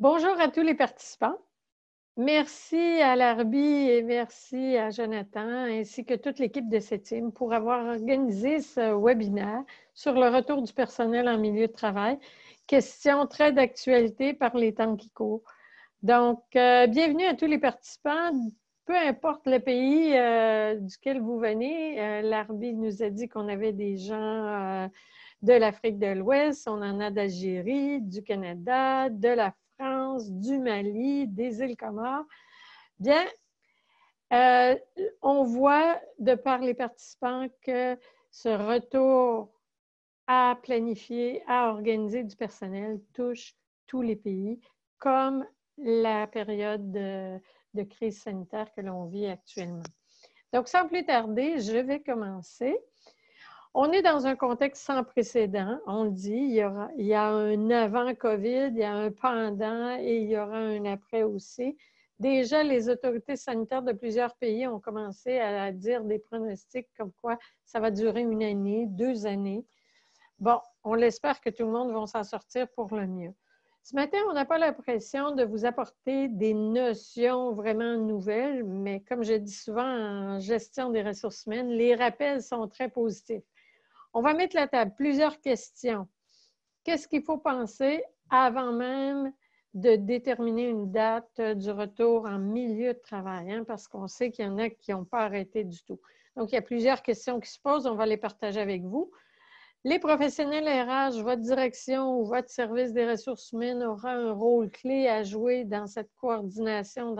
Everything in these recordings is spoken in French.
Bonjour à tous les participants. Merci à l'ARBI et merci à Jonathan ainsi que toute l'équipe de cette team pour avoir organisé ce webinaire sur le retour du personnel en milieu de travail. Question très d'actualité par les temps qui courent. Donc, bienvenue à tous les participants. Peu importe le pays duquel vous venez, l'ARBI nous a dit qu'on avait des gens de l'Afrique de l'Ouest, on en a d'Algérie, du Canada, de la France, du Mali, des îles Comores. Bien, on voit de par les participants que ce retour à planifier, à organiser du personnel touche tous les pays, comme la période de crise sanitaire que l'on vit actuellement. Donc, sans plus tarder, je vais commencer. On est dans un contexte sans précédent, on le dit, il y a un avant COVID, il y a un pendant et il y aura un après aussi. Déjà, les autorités sanitaires de plusieurs pays ont commencé à dire des pronostics comme quoi ça va durer 1 année, 2 années. Bon, on l'espère que tout le monde va s'en sortir pour le mieux. Ce matin, on n'a pas l'impression de vous apporter des notions vraiment nouvelles, mais comme je dis souvent en gestion des ressources humaines, les rappels sont très positifs. On va mettre la table, plusieurs questions. Qu'est-ce qu'il faut penser avant même de déterminer une date du retour en milieu de travail, hein, parce qu'on sait qu'il y en a qui n'ont pas arrêté du tout. Donc, il y a plusieurs questions qui se posent, on va les partager avec vous. Les professionnels RH, votre direction ou votre service des ressources humaines aura un rôle clé à jouer dans cette coordination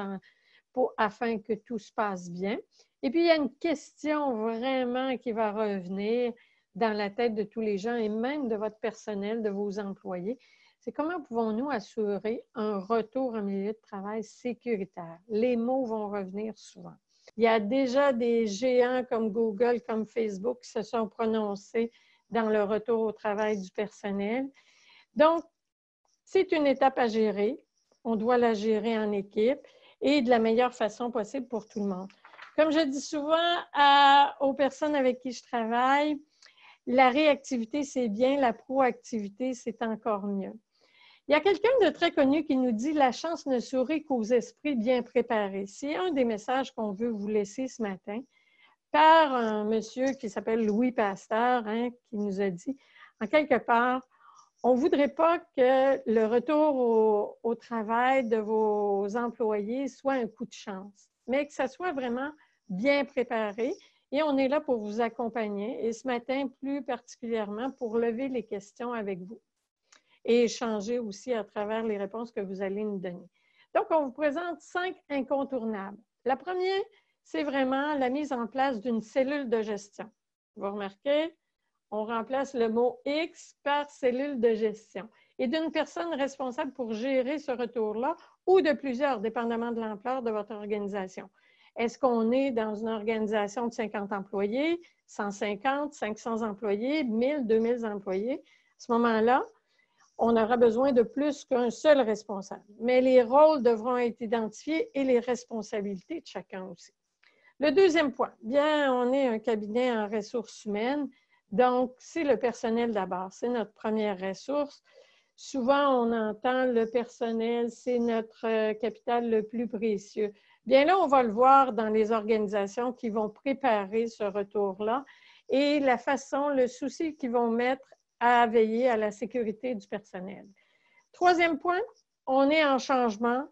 afin que tout se passe bien. Et puis, il y a une question vraiment qui va revenir dans la tête de tous les gens et même de votre personnel, de vos employés. C'est comment pouvons-nous assurer un retour en milieu de travail sécuritaire? Les mots vont revenir souvent. Il y a déjà des géants comme Google, comme Facebook qui se sont prononcés dans le retour au travail du personnel. Donc, c'est une étape à gérer. On doit la gérer en équipe et de la meilleure façon possible pour tout le monde. Comme je dis souvent aux personnes avec qui je travaille, la réactivité, c'est bien, la proactivité, c'est encore mieux. Il y a quelqu'un de très connu qui nous dit « La chance ne sourit qu'aux esprits bien préparés ». C'est un des messages qu'on veut vous laisser ce matin par un monsieur qui s'appelle Louis Pasteur, hein, qui nous a dit, en quelque part, on ne voudrait pas que le retour au travail de vos employés soit un coup de chance, mais que ça soit vraiment bien préparé. Et on est là pour vous accompagner. Et ce matin, plus particulièrement, pour lever les questions avec vous et échanger aussi à travers les réponses que vous allez nous donner. Donc, on vous présente 5 incontournables. La première, c'est vraiment la mise en place d'une cellule de gestion. Vous remarquez, on remplace le mot X par cellule de gestion et d'une personne responsable pour gérer ce retour-là ou de plusieurs, dépendamment de l'ampleur de votre organisation. Est-ce qu'on est dans une organisation de 50 employés, 150, 500 employés, 1000, 2000 employés? À ce moment-là, on aura besoin de plus qu'un seul responsable. Mais les rôles devront être identifiés et les responsabilités de chacun aussi. Le deuxième point, bien, on est un cabinet en ressources humaines, donc c'est le personnel d'abord, c'est notre première ressource. Souvent, on entend le personnel, c'est notre capital le plus précieux. Bien là, on va le voir dans les organisations qui vont préparer ce retour-là et la façon, le souci qu'ils vont mettre à veiller à la sécurité du personnel. Troisième point, on est en changement.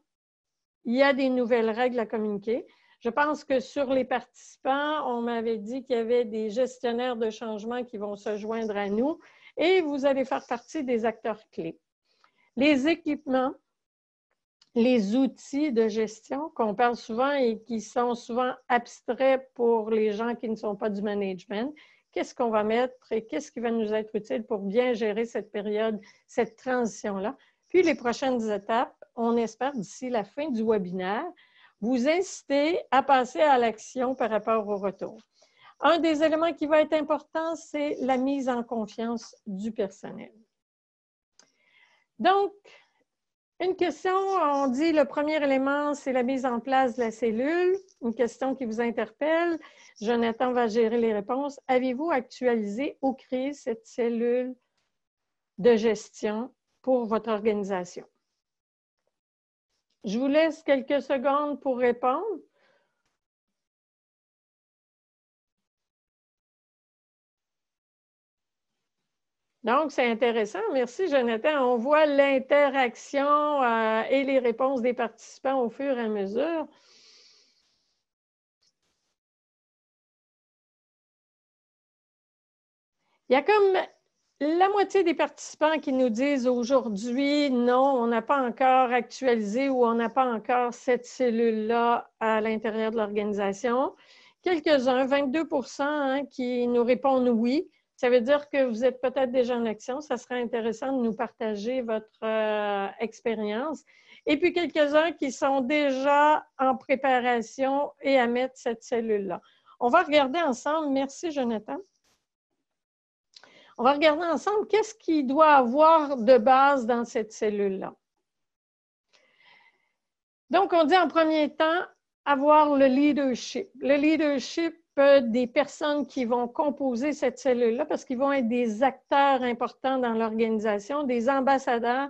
Il y a des nouvelles règles à communiquer. Je pense que sur les participants, on m'avait dit qu'il y avait des gestionnaires de changement qui vont se joindre à nous et vous allez faire partie des acteurs clés. Les équipements, les outils de gestion qu'on parle souvent et qui sont souvent abstraits pour les gens qui ne sont pas du management, qu'est-ce qu'on va mettre et qu'est-ce qui va nous être utile pour bien gérer cette période, cette transition-là. Puis les prochaines étapes, on espère d'ici la fin du webinaire, vous inciter à passer à l'action par rapport au retour. Un des éléments qui va être important, c'est la mise en confiance du personnel. Donc, une question, on dit le premier élément, c'est la mise en place de la cellule. Une question qui vous interpelle. Jonathan va gérer les réponses. Avez-vous actualisé ou créé cette cellule de gestion pour votre organisation? Je vous laisse quelques secondes pour répondre. Donc, c'est intéressant. Merci, Jonathan. On voit l'interaction et les réponses des participants au fur et à mesure. Il y a comme la moitié des participants qui nous disent aujourd'hui, non, on n'a pas encore actualisé ou on n'a pas encore cette cellule-là à l'intérieur de l'organisation. Quelques-uns, 22 qui nous répondent oui. Ça veut dire que vous êtes peut-être déjà en action. Ça serait intéressant de nous partager votre expérience. Et puis quelques-uns qui sont déjà en préparation et à mettre cette cellule-là. On va regarder ensemble. Merci, Jonathan. On va regarder ensemble qu'est-ce qu'il doit avoir de base dans cette cellule-là. Donc, on dit en premier temps, avoir le leadership. Le leadership des personnes qui vont composer cette cellule-là, parce qu'ils vont être des acteurs importants dans l'organisation, des ambassadeurs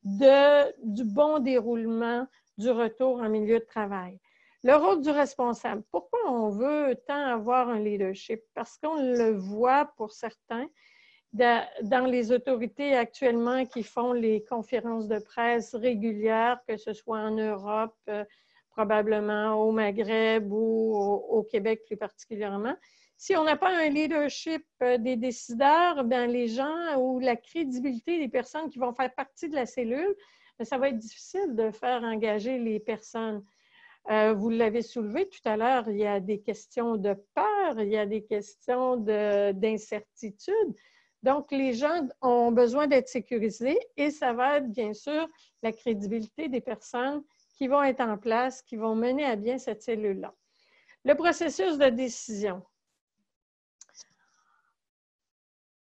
du bon déroulement du retour en milieu de travail. Le rôle du responsable. Pourquoi on veut tant avoir un leadership? Parce qu'on le voit pour certains, dans les autorités actuellement qui font les conférences de presse régulières, que ce soit en Europe, probablement au Maghreb ou au Québec plus particulièrement. Si on n'a pas un leadership des décideurs, bien les gens ou la crédibilité des personnes qui vont faire partie de la cellule, ça va être difficile de faire engager les personnes. Vous l'avez soulevé tout à l'heure, il y a des questions de peur, il y a des questions d'incertitude. Donc, les gens ont besoin d'être sécurisés et ça va être, bien sûr, la crédibilité des personnes qui vont être en place, qui vont mener à bien cette cellule-là. Le processus de décision.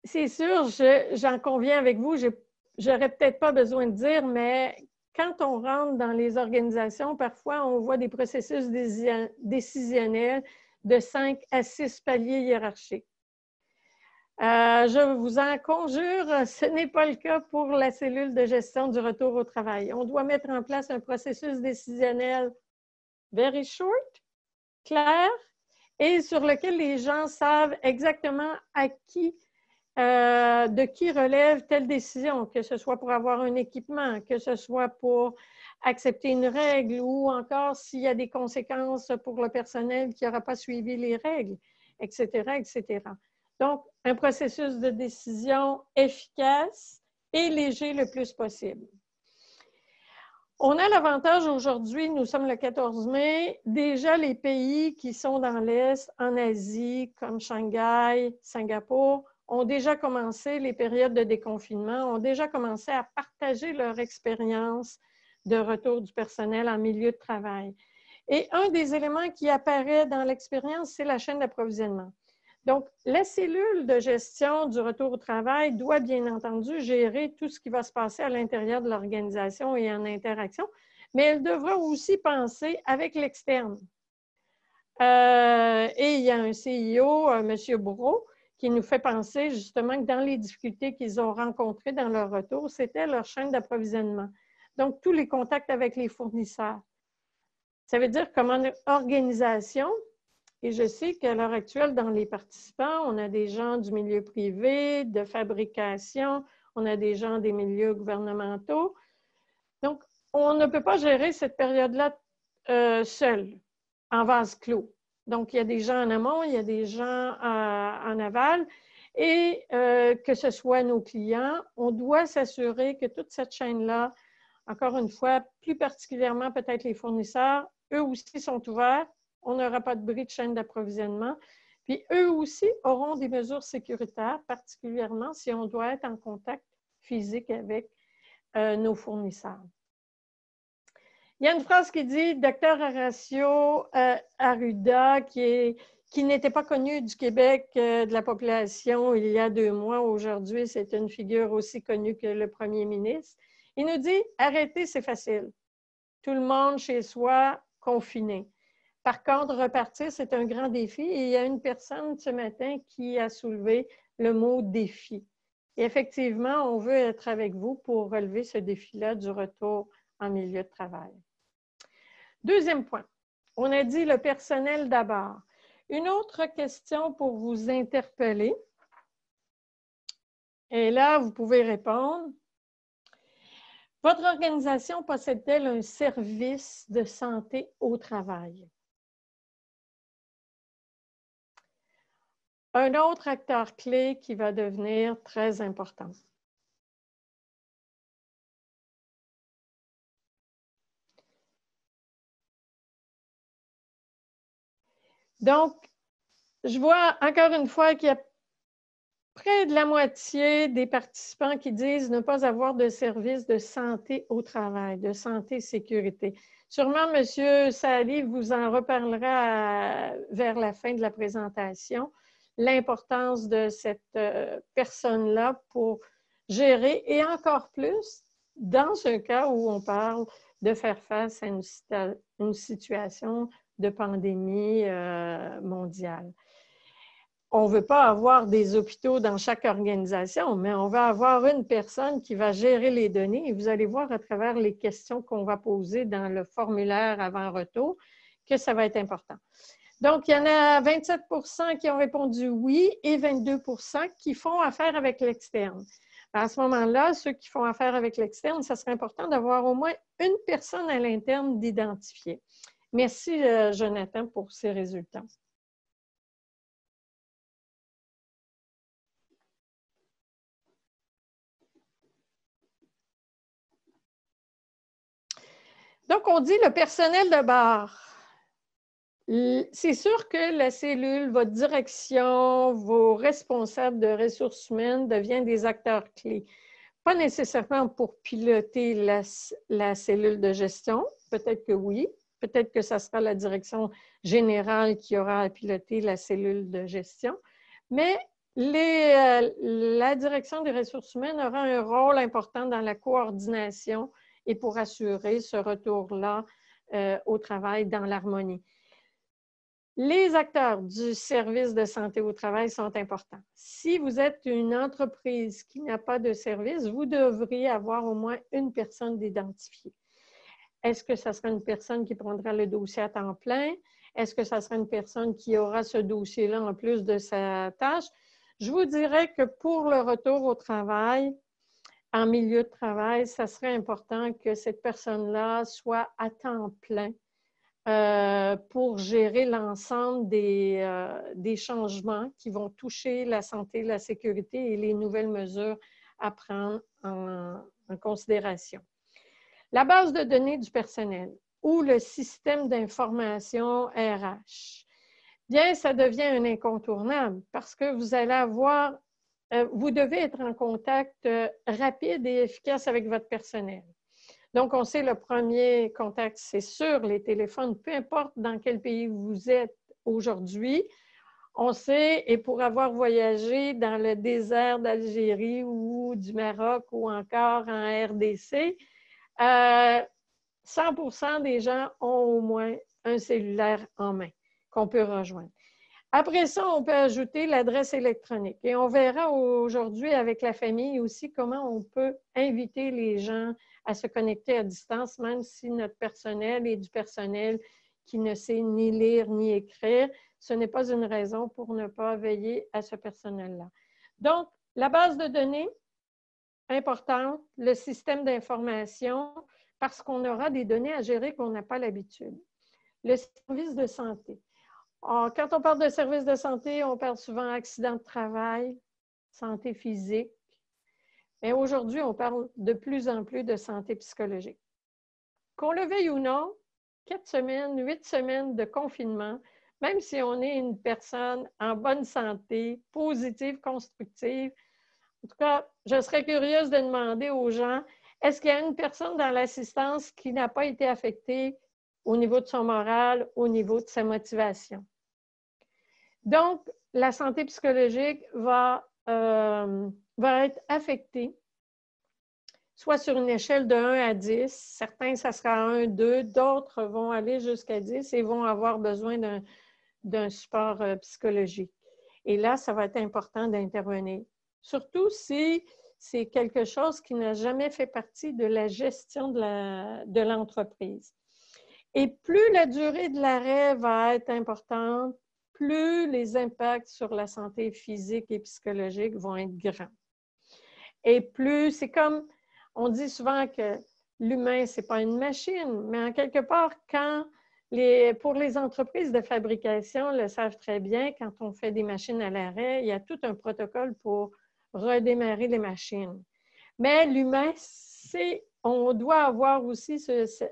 C'est sûr, j'en conviens avec vous, j'aurais peut-être pas besoin de dire, mais quand on rentre dans les organisations, parfois, on voit des processus décisionnels de 5 à 6 paliers hiérarchiques. Je vous en conjure, ce n'est pas le cas pour la cellule de gestion du retour au travail. On doit mettre en place un processus décisionnel very short, clair, et sur lequel les gens savent exactement de qui relève telle décision, que ce soit pour avoir un équipement, que ce soit pour accepter une règle ou encore s'il y a des conséquences pour le personnel qui n'aura pas suivi les règles, etc., etc. Donc, un processus de décision efficace et léger le plus possible. On a l'avantage aujourd'hui, nous sommes le 14 mai, déjà les pays qui sont dans l'Est, en Asie, comme Shanghai, Singapour, ont déjà commencé les périodes de déconfinement, ont déjà commencé à partager leur expérience de retour du personnel en milieu de travail. Et un des éléments qui apparaît dans l'expérience, c'est la chaîne d'approvisionnement. Donc, la cellule de gestion du retour au travail doit bien entendu gérer tout ce qui va se passer à l'intérieur de l'organisation et en interaction, mais elle devra aussi penser avec l'externe. Et il y a un CIO, M. Bourreau, qui nous fait penser justement que dans les difficultés qu'ils ont rencontrées dans leur retour, c'était leur chaîne d'approvisionnement. Donc, tous les contacts avec les fournisseurs. Ça veut dire comme organisation, et je sais qu'à l'heure actuelle, dans les participants, on a des gens du milieu privé, de fabrication, on a des gens des milieux gouvernementaux. Donc, on ne peut pas gérer cette période-là seul, en vase clos. Donc, il y a des gens en amont, il y a des gens en aval. Et que ce soit nos clients, on doit s'assurer que toute cette chaîne-là, encore une fois, plus particulièrement peut-être les fournisseurs, eux aussi sont ouverts. On n'aura pas de bris de chaîne d'approvisionnement. Puis eux aussi auront des mesures sécuritaires, particulièrement si on doit être en contact physique avec nos fournisseurs. Il y a une phrase qui dit « Dr Horacio Arruda » qui n'était pas connu du Québec, de la population il y a 2 mois. Aujourd'hui, c'est une figure aussi connue que le premier ministre. Il nous dit « Arrêter, c'est facile. Tout le monde chez soi, confiné. » Par contre, repartir, c'est un grand défi. Et il y a une personne ce matin qui a soulevé le mot « défi ». Et effectivement, on veut être avec vous pour relever ce défi-là du retour en milieu de travail. Deuxième point, on a dit le personnel d'abord. Une autre question pour vous interpeller, et là, vous pouvez répondre. Votre organisation possède-t-elle un service de santé au travail? Un autre acteur clé qui va devenir très important. Donc, je vois encore une fois qu'il y a près de la moitié des participants qui disent ne pas avoir de service de santé au travail, de santé-sécurité. Sûrement, M. Sali vous en reparlera vers la fin de la présentation, l'importance de cette personne-là pour gérer, et encore plus dans un cas où on parle de faire face à une situation de pandémie mondiale. On ne veut pas avoir des hôpitaux dans chaque organisation, mais on va avoir une personne qui va gérer les données, et vous allez voir à travers les questions qu'on va poser dans le formulaire avant-retour que ça va être important. Donc, il y en a 27 % qui ont répondu oui et 22 % qui font affaire avec l'externe. À ce moment-là, ceux qui font affaire avec l'externe, ça serait important d'avoir au moins une personne à l'interne d'identifier. Merci, Jonathan, pour ces résultats. Donc, on dit le personnel de bar. C'est sûr que la cellule, votre direction, vos responsables de ressources humaines deviennent des acteurs clés. Pas nécessairement pour piloter la cellule de gestion, peut-être que oui, peut-être que ça sera la direction générale qui aura à piloter la cellule de gestion, mais la direction des ressources humaines aura un rôle important dans la coordination et pour assurer ce retour-là au travail dans l'harmonie. Les acteurs du service de santé au travail sont importants. Si vous êtes une entreprise qui n'a pas de service, vous devriez avoir au moins une personne d'identifier. Est-ce que ça sera une personne qui prendra le dossier à temps plein? Est-ce que ça sera une personne qui aura ce dossier-là en plus de sa tâche? Je vous dirais que pour le retour au travail, en milieu de travail, ça serait important que cette personne-là soit à temps plein pour gérer l'ensemble des changements qui vont toucher la santé, la sécurité et les nouvelles mesures à prendre en considération. La base de données du personnel ou le système d'information RH, bien, ça devient un incontournable parce que vous allez avoir, vous devez être en contact rapide et efficace avec votre personnel. Donc, on sait le premier contact, c'est sur les téléphones, peu importe dans quel pays vous êtes aujourd'hui. On sait, et pour avoir voyagé dans le désert d'Algérie ou du Maroc ou encore en RDC, 100% des gens ont au moins un cellulaire en main qu'on peut rejoindre. Après ça, on peut ajouter l'adresse électronique. Et on verra aujourd'hui avec la famille aussi comment on peut inviter les gens à se connecter à distance, même si notre personnel est du personnel qui ne sait ni lire ni écrire. Ce n'est pas une raison pour ne pas veiller à ce personnel-là. Donc, la base de données, importante, le système d'information, parce qu'on aura des données à gérer qu'on n'a pas l'habitude. Le service de santé. Quand on parle de service de santé, on parle souvent accident de travail, santé physique. Mais aujourd'hui, on parle de plus en plus de santé psychologique. Qu'on le veuille ou non, 4 semaines, 8 semaines de confinement, même si on est une personne en bonne santé, positive, constructive, en tout cas, je serais curieuse de demander aux gens, est-ce qu'il y a une personne dans l'assistance qui n'a pas été affectée au niveau de son moral, au niveau de sa motivation? Donc, la santé psychologique va être affectée, soit sur une échelle de 1 à 10. Certains, ça sera 1, 2. D'autres vont aller jusqu'à 10 et vont avoir besoin d'un support psychologique. Et là, ça va être important d'intervenir. Surtout si c'est quelque chose qui n'a jamais fait partie de la gestion de l'entreprise. Et plus la durée de l'arrêt va être importante, plus les impacts sur la santé physique et psychologique vont être grands. Et plus, c'est comme, on dit souvent que l'humain, ce n'est pas une machine, mais en quelque part, pour les entreprises de fabrication le savent très bien, quand on fait des machines à l'arrêt, il y a tout un protocole pour redémarrer les machines. Mais l'humain, on doit avoir aussi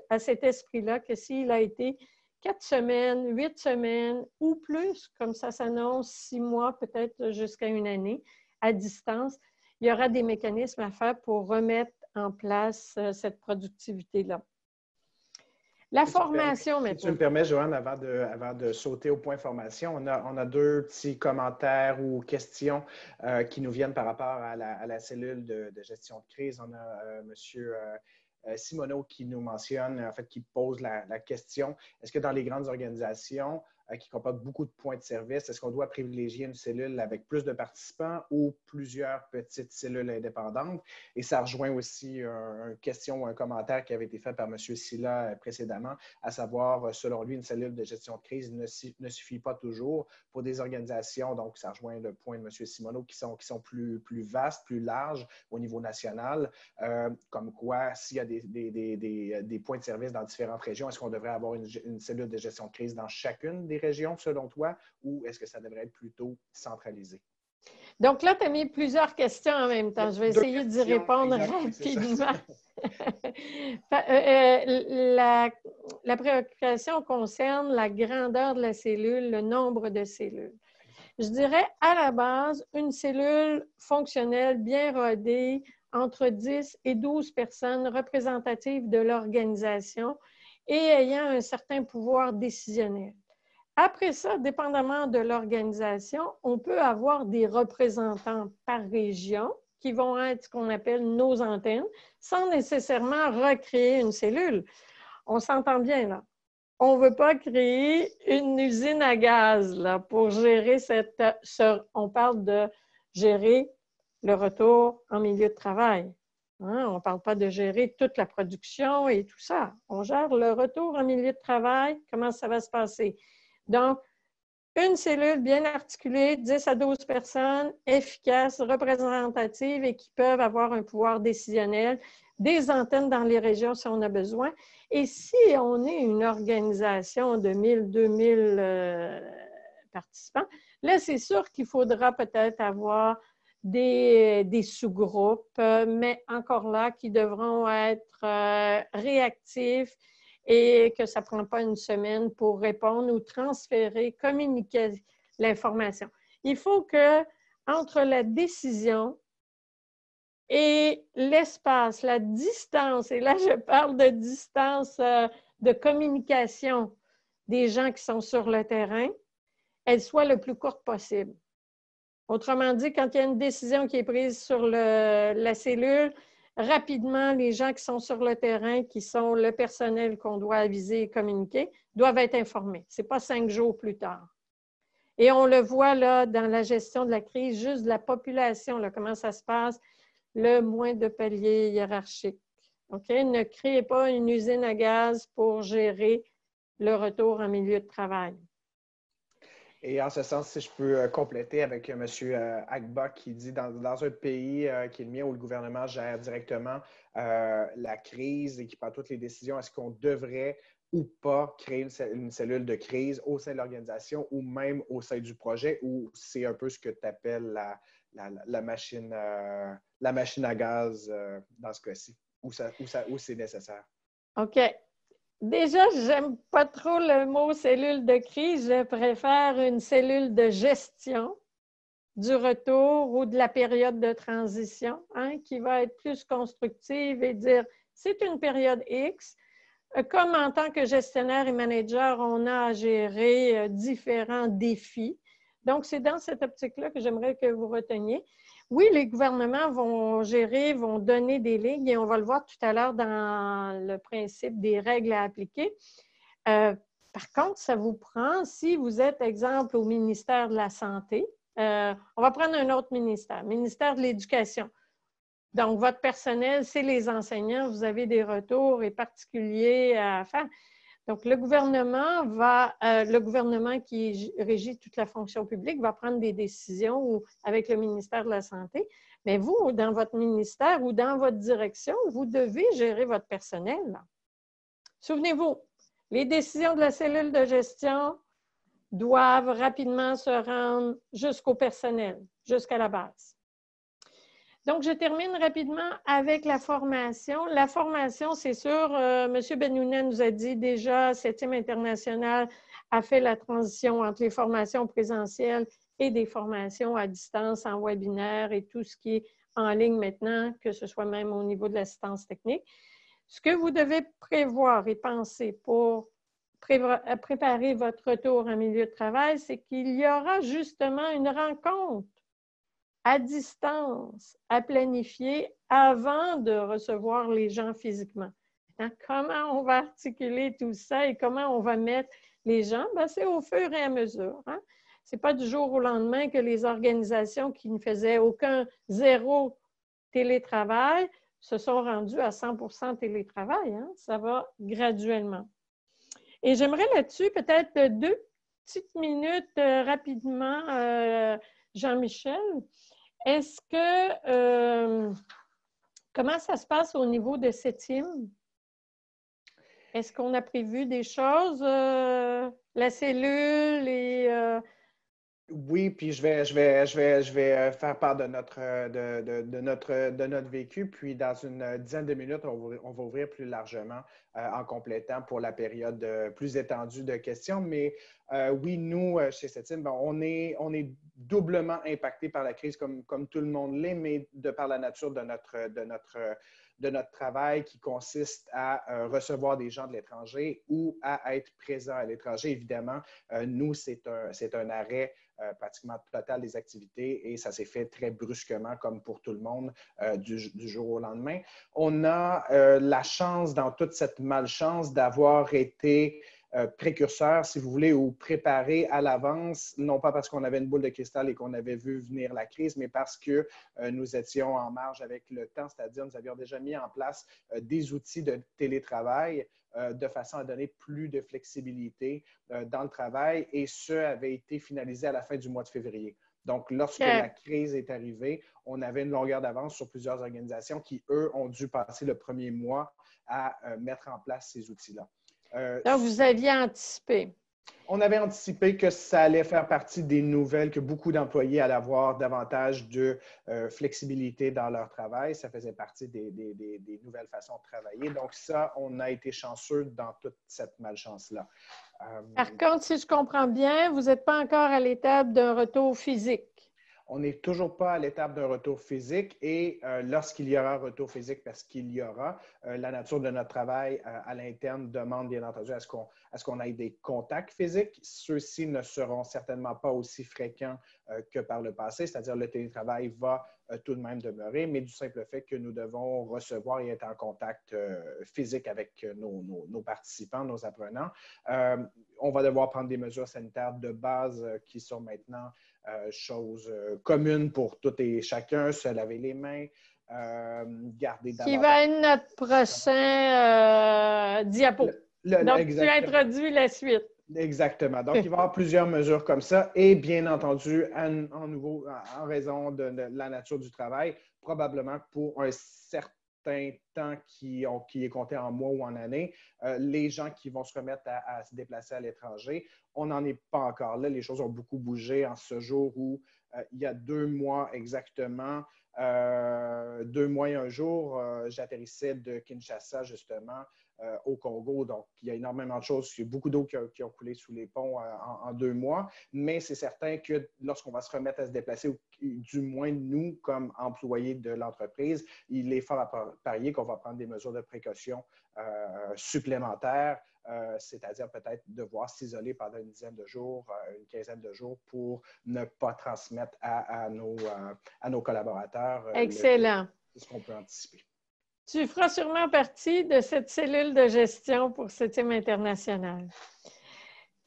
à cet esprit-là que s'il a été 4 semaines, 8 semaines ou plus, comme ça s'annonce, 6 mois, peut-être jusqu'à une année, à distance, il y aura des mécanismes à faire pour remettre en place cette productivité-là. La formation, maintenant. Si tu me permets, Joanne, avant de sauter au point formation, on a deux petits commentaires ou questions qui nous viennent par rapport à la cellule de gestion de crise. On a Monsieur Simoneau qui nous mentionne, en fait, qui pose la question, est-ce que dans les grandes organisations qui comportent beaucoup de points de service, est-ce qu'on doit privilégier une cellule avec plus de participants ou plusieurs petites cellules indépendantes? Et ça rejoint aussi une question ou un commentaire qui avait été fait par M. Silla précédemment, à savoir, selon lui, une cellule de gestion de crise ne suffit pas toujours pour des organisations, donc ça rejoint le point de M. Simoneau, qui sont plus vastes, plus larges au niveau national, comme quoi, s'il y a des points de service dans différentes régions, est-ce qu'on devrait avoir une cellule de gestion de crise dans chacune des régions, selon toi, ou est-ce que ça devrait être plutôt centralisé? Donc là, tu as mis plusieurs questions en même temps. Je vais essayer d'y répondre rapidement. La préoccupation concerne la grandeur de la cellule, le nombre de cellules. Je dirais, à la base, une cellule fonctionnelle bien rodée, entre 10 et 12 personnes représentatives de l'organisation et ayant un certain pouvoir décisionnel. Après ça, dépendamment de l'organisation, on peut avoir des représentants par région qui vont être ce qu'on appelle nos antennes, sans nécessairement recréer une cellule. On s'entend bien là. On ne veut pas créer une usine à gaz là, pour gérer on parle de gérer le retour en milieu de travail. Hein? On ne parle pas de gérer toute la production et tout ça. On gère le retour en milieu de travail, comment ça va se passer. Donc, une cellule bien articulée, 10 à 12 personnes, efficaces, représentatives et qui peuvent avoir un pouvoir décisionnel, des antennes dans les régions si on a besoin. Et si on est une organisation de 1000, 2000 participants, là, c'est sûr qu'il faudra peut-être avoir des sous-groupes, mais encore là, qui devront être réactifs et que ça ne prend pas une semaine pour répondre ou transférer, communiquer l'information. Il faut que, entre la décision et l'espace, la distance, et là je parle de distance de communication des gens qui sont sur le terrain, elle soit le plus courte possible. Autrement dit, quand il y a une décision qui est prise sur la cellule, rapidement, les gens qui sont sur le terrain, qui sont le personnel qu'on doit aviser et communiquer, doivent être informés. Ce n'est pas 5 jours plus tard. Et on le voit là dans la gestion de la crise, juste de la population, là, comment ça se passe, le moins de paliers hiérarchiques. Okay? Ne créez pas une usine à gaz pour gérer le retour en milieu de travail. Et en ce sens, si je peux compléter avec M. Agba qui dit dans un pays qui est le mien où le gouvernement gère directement la crise et qui prend toutes les décisions, est-ce qu'on devrait ou pas créer une cellule de crise au sein de l'organisation ou même au sein du projet, ou c'est un peu ce que tu appelles la machine à gaz dans ce cas-ci, où c'est nécessaire? OK. Déjà, j'aime pas trop le mot cellule de crise. Je préfère une cellule de gestion du retour ou de la période de transition, hein, qui va être plus constructive et dire c'est une période X. Comme en tant que gestionnaire et manager, on a à gérer différents défis. Donc, c'est dans cette optique-là que j'aimerais que vous reteniez. Oui, les gouvernements vont gérer, vont donner des lignes et on va le voir tout à l'heure dans le principe des règles à appliquer. Par contre, ça vous prend, si vous êtes, exemple, au ministère de la Santé, on va prendre un autre ministère de l'Éducation. Donc, votre personnel, c'est les enseignants, vous avez des retours et particuliers à faire. Donc, le gouvernement qui régit toute la fonction publique va prendre des décisions avec le ministère de la Santé. Mais vous, dans votre ministère ou dans votre direction, vous devez gérer votre personnel. Souvenez-vous, les décisions de la cellule de gestion doivent rapidement se rendre jusqu'au personnel, jusqu'à la base. Donc, je termine rapidement avec la formation. La formation, c'est sûr, M. Benounet nous a dit déjà, 7e international a fait la transition entre les formations présentielles et des formations à distance, en webinaire et tout ce qui est en ligne maintenant, que ce soit même au niveau de l'assistance technique. Ce que vous devez prévoir et penser pour préparer votre retour en milieu de travail, c'est qu'il y aura justement une rencontre à distance, à planifier avant de recevoir les gens physiquement. Hein? Comment on va articuler tout ça et comment on va mettre les gens? Bien, c'est au fur et à mesure. Hein? Ce n'est pas du jour au lendemain que les organisations qui ne faisaient aucun zéro télétravail se sont rendues à 100% télétravail. Hein? Ça va graduellement. Et j'aimerais là-dessus peut-être 2 petites minutes rapidement, Jean-Michel. Est-ce que, comment ça se passe au niveau de 7e? Est-ce qu'on a prévu des choses, la cellule et... Oui, puis je vais faire part de notre vécu, puis dans une dizaine de minutes, on va ouvrir plus largement en complétant pour la période plus étendue de questions. Mais oui, nous, chez Septime, bon, on est doublement impacté par la crise comme tout le monde l'est, mais de par la nature de notre travail qui consiste à recevoir des gens de l'étranger ou à être présent à l'étranger. Évidemment, nous, c'est un arrêt pratiquement total des activités et ça s'est fait très brusquement, comme pour tout le monde, du jour au lendemain. On a la chance, dans toute cette malchance, d'avoir été précurseur, si vous voulez, ou préparé à l'avance, non pas parce qu'on avait une boule de cristal et qu'on avait vu venir la crise, mais parce que nous étions en marge avec le temps, c'est-à-dire nous avions déjà mis en place des outils de télétravail de façon à donner plus de flexibilité dans le travail et ce avait été finalisé à la fin du mois de février. Donc, lorsque la crise est arrivée, on avait une longueur d'avance sur plusieurs organisations qui, eux, ont dû passer le premier mois à mettre en place ces outils-là. Donc, vous aviez anticipé. On avait anticipé que ça allait faire partie des nouvelles, que beaucoup d'employés allaient avoir davantage de flexibilité dans leur travail. Ça faisait partie des nouvelles façons de travailler. Donc ça, on a été chanceux dans toute cette malchance-là. Par contre, si je comprends bien, vous n'êtes pas encore à l'étape d'un retour physique. On n'est toujours pas à l'étape d'un retour physique et lorsqu'il y aura un retour physique, parce qu'il y aura, la nature de notre travail à l'interne demande bien entendu à ce qu'on ait des contacts physiques. Ceux-ci ne seront certainement pas aussi fréquents que par le passé, c'est-à-dire le télétravail va tout de même demeurer, mais du simple fait que nous devons recevoir et être en contact physique avec nos participants, nos apprenants. On va devoir prendre des mesures sanitaires de base qui sont maintenant choses communes pour tout et chacun, se laver les mains, garder davantage. Qui va être notre prochain diapo. Donc, tu introduis la suite. Exactement. Donc, il va y avoir plusieurs mesures comme ça et bien entendu, en raison de la nature du travail, probablement pour un certain temps qui est compté en mois ou en années, les gens qui vont se remettre à se déplacer à l'étranger, on n'en est pas encore là. Les choses ont beaucoup bougé en ce jour où il y a 2 mois exactement, 2 mois et un jour, j'atterrissais de Kinshasa justement au Congo. Donc, il y a énormément de choses. Il y a beaucoup d'eau qui ont coulé sous les ponts en 2 mois. Mais c'est certain que lorsqu'on va se remettre à se déplacer, ou du moins nous, comme employés de l'entreprise, il est fort à parier qu'on va prendre des mesures de précaution supplémentaires, c'est-à-dire peut-être devoir s'isoler pendant une dizaine de jours, une quinzaine de jours pour ne pas transmettre à nos collaborateurs. Excellent. C'est ce qu'on peut anticiper. Tu feras sûrement partie de cette cellule de gestion pour 7e international.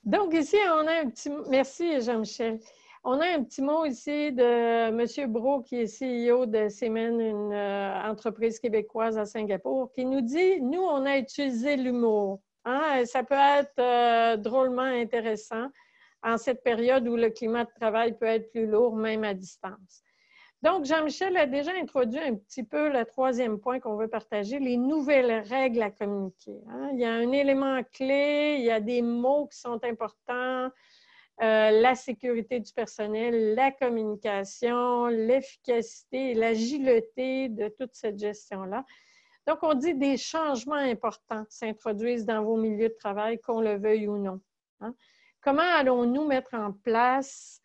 Donc, ici, on a un petit... Merci, Jean-Michel. On a un petit mot ici de M. Brault, qui est CEO de Semen, une entreprise québécoise à Singapour, qui nous dit « Nous, on a utilisé l'humour Hein? Ça peut être drôlement intéressant en cette période où le climat de travail peut être plus lourd, même à distance. Donc, Jean-Michel a déjà introduit un petit peu le troisième point qu'on veut partager, les nouvelles règles à communiquer. Hein? Il y a un élément clé, il y a des mots qui sont importants, la sécurité du personnel, la communication, l'efficacité et l'agilité de toute cette gestion-là. Donc, on dit des changements importants s'introduisent dans vos milieux de travail, qu'on le veuille ou non. Hein? Comment allons-nous mettre en place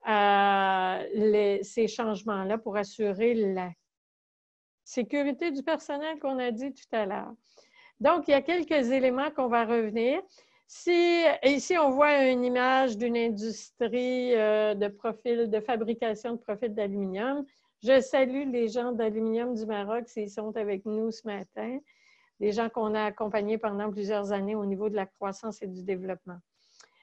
ces changements-là pour assurer la sécurité du personnel qu'on a dit tout à l'heure? Donc, il y a quelques éléments qu'on va revenir. Ici, on voit une image d'une industrie de fabrication de profils d'aluminium. Je salue les gens d'Aluminium du Maroc s'ils sont avec nous ce matin, des gens qu'on a accompagnés pendant plusieurs années au niveau de la croissance et du développement.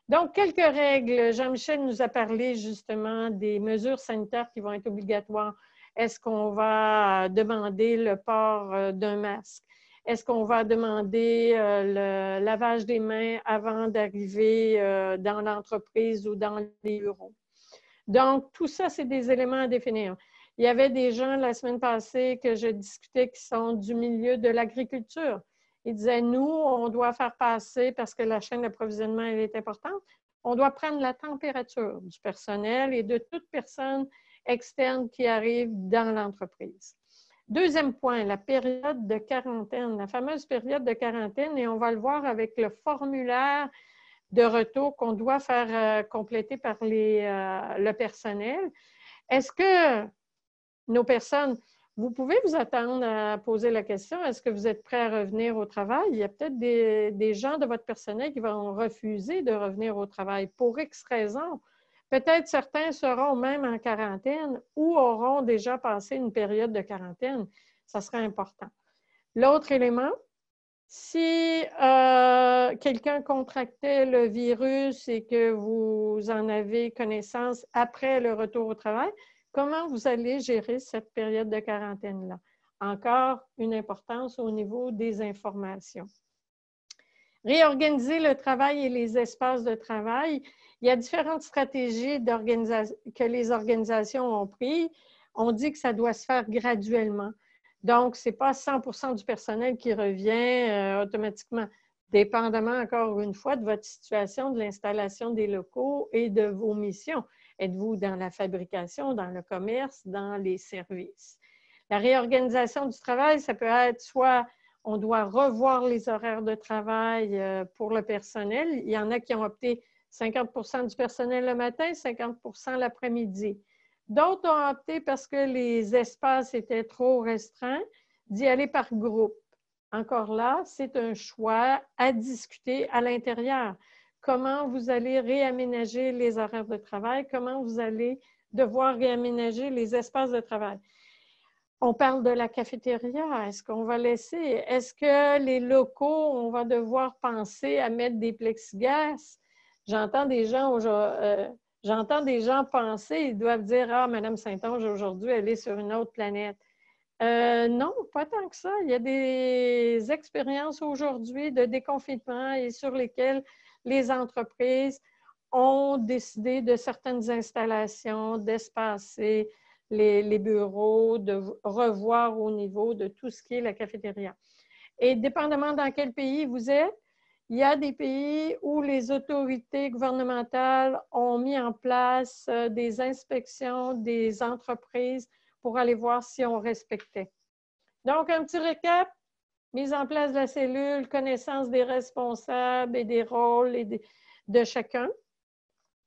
Donc, quelques règles. Jean-Michel nous a parlé justement des mesures sanitaires qui vont être obligatoires. Est-ce qu'on va demander le port d'un masque? Est-ce qu'on va demander le lavage des mains avant d'arriver dans l'entreprise ou dans les bureaux? Donc, tout ça, c'est des éléments à définir. Il y avait des gens la semaine passée que je discutais qui sont du milieu de l'agriculture. Ils disaient, nous, on doit faire passer, parce que la chaîne d'approvisionnement, elle est importante, on doit prendre la température du personnel et de toute personne externe qui arrive dans l'entreprise. Deuxième point, la période de quarantaine, la fameuse période de quarantaine, et on va le voir avec le formulaire de retour qu'on doit faire compléter par le personnel. Est-ce que nos personnes, vous pouvez vous attendre à poser la question, est-ce que vous êtes prêts à revenir au travail? Il y a peut-être des gens de votre personnel qui vont refuser de revenir au travail pour X raisons. Peut-être certains seront même en quarantaine ou auront déjà passé une période de quarantaine. Ça sera important. L'autre élément, si quelqu'un contractait le virus et que vous en avez connaissance après le retour au travail, comment vous allez gérer cette période de quarantaine-là? Encore une importance au niveau des informations. Réorganiser le travail et les espaces de travail. Il y a différentes stratégies que les organisations ont prises. On dit que ça doit se faire graduellement. Donc, ce n'est pas 100% du personnel qui revient automatiquement, dépendamment encore une fois de votre situation, de l'installation des locaux et de vos missions. Êtes-vous dans la fabrication, dans le commerce, dans les services? La réorganisation du travail, ça peut être soit on doit revoir les horaires de travail pour le personnel. Il y en a qui ont opté 50% du personnel le matin, 50% l'après-midi. D'autres ont opté parce que les espaces étaient trop restreints d'y aller par groupe. Encore là, c'est un choix à discuter à l'intérieur. Comment vous allez réaménager les horaires de travail, comment vous allez devoir réaménager les espaces de travail. On parle de la cafétéria. Est-ce qu'on va laisser? Est-ce que les locaux, on va devoir penser à mettre des plexiglas? J'entends des gens penser, ils doivent dire « Ah, Mme Saint-Onge, aujourd'hui, elle est sur une autre planète. » Non, pas tant que ça. Il y a des expériences aujourd'hui de déconfinement et sur lesquelles les entreprises ont décidé de certaines installations, d'espacer les bureaux, de revoir au niveau de tout ce qui est la cafétéria. Et dépendamment dans quel pays vous êtes, il y a des pays où les autorités gouvernementales ont mis en place des inspections des entreprises pour aller voir si on respectait. Donc, un petit récap, mise en place de la cellule, connaissance des responsables et des rôles de chacun.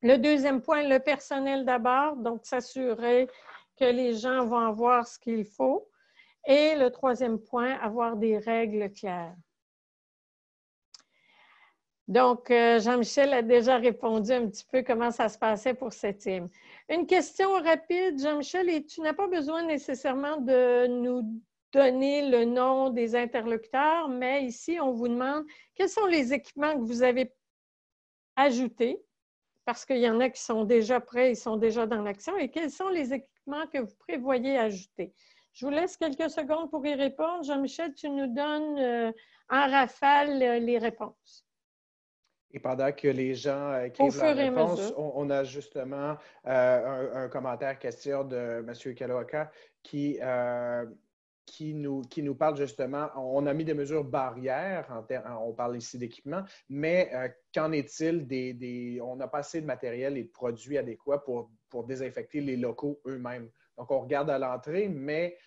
Le deuxième point, le personnel d'abord, donc s'assurer que les gens vont avoir ce qu'il faut. Et le troisième point, avoir des règles claires. Donc, Jean-Michel a déjà répondu un petit peu comment ça se passait pour cette team. Une question rapide, Jean-Michel, et tu n'as pas besoin nécessairement de nous donner le nom des interlocuteurs, mais ici, on vous demande quels sont les équipements que vous avez ajoutés, parce qu'il y en a qui sont déjà prêts, ils sont déjà dans l'action, et quels sont les équipements que vous prévoyez ajouter? Je vous laisse quelques secondes pour y répondre. Jean-Michel, tu nous donnes en rafale les réponses. Et pendant que les gens Au écrivent fur leurs et à réponses, mesure. on a justement un commentaire question de M. Kalawaka qui nous parle justement, on a mis des mesures barrières, on parle ici d'équipement, mais qu'en est-il on n'a pas assez de matériel et de produits adéquats pour désinfecter les locaux eux-mêmes. Donc, on regarde à l'entrée, mais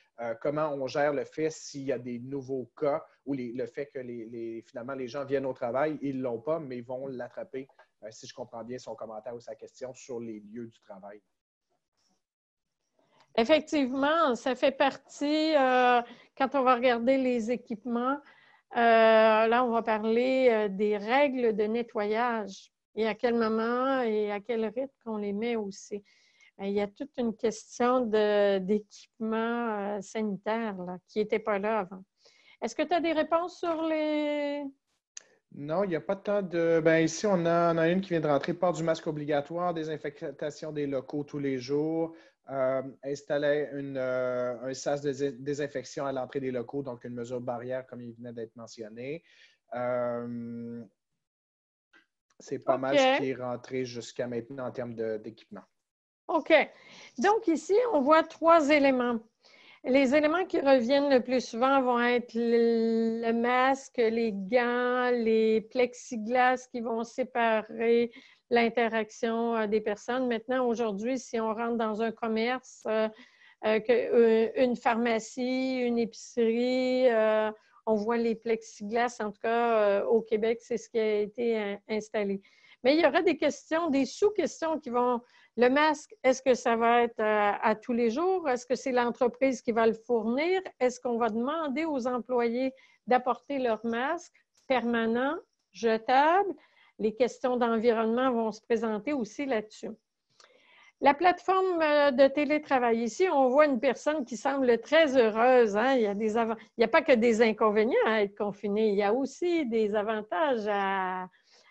comment on gère le fait s'il y a des nouveaux cas ou le fait que finalement les gens viennent au travail, ils ne l'ont pas, mais ils vont l'attraper, si je comprends bien son commentaire ou sa question, sur les lieux du travail. Effectivement, ça fait partie, quand on va regarder les équipements, là, on va parler des règles de nettoyage et à quel moment et à quel rythme qu'on les met aussi. Il y a toute une question d'équipement sanitaire là, qui n'était pas là avant. Est-ce que tu as des réponses sur les… Non, il n'y a pas tant de… Bien, ici, on en a une qui vient de rentrer. Port du masque obligatoire, désinfectation des locaux tous les jours, installer un sas de désinfection à l'entrée des locaux, donc une mesure barrière comme il venait d'être mentionné. C'est pas mal ce qui est rentré jusqu'à maintenant en termes d'équipement. OK. Donc ici, on voit 3 éléments. Les éléments qui reviennent le plus souvent vont être le masque, les gants, les plexiglas qui vont séparer l'interaction des personnes. Maintenant, aujourd'hui, si on rentre dans un commerce, une pharmacie, une épicerie, on voit les plexiglas, en tout cas au Québec, c'est ce qui a été installé. Mais il y aura des questions, des sous-questions qui vont… Le masque, est-ce que ça va être à tous les jours? Est-ce que c'est l'entreprise qui va le fournir? Est-ce qu'on va demander aux employés d'apporter leur masque permanent, jetable? Les questions d'environnement vont se présenter aussi là-dessus. La plateforme de télétravail. Ici, on voit une personne qui semble très heureuse. Hein? Il n'y a pas que des inconvénients à être confiné. Il y a aussi des avantages